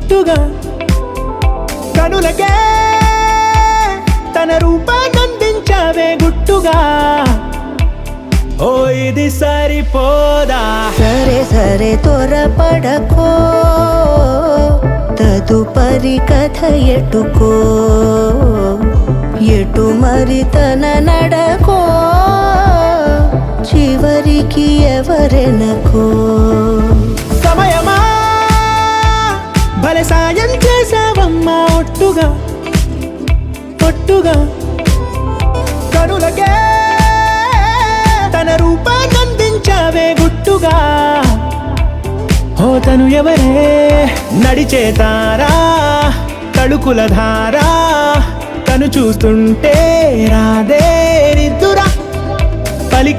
ఒట్టుగా కనులకే తన రూపాన్నందించావే గుట్టుగా. ఓ ఇది సరిపోదా? సరే సరే త్వరపడకో, తదుపరి కథ ఎటుకో, ఎటు మరి తన నడకో, చివరికి ఎవరెనకో. సమయమా భలే సాయం చేసావమ్మా ఒట్టుగా ఒట్టుగా కనులకే తన రూపాన్నందించావే గుట్టుగా. ఓ తను ఎవరే నడిచే తారా తళుకుల ధారా, తను చూస్తుంటే రాదే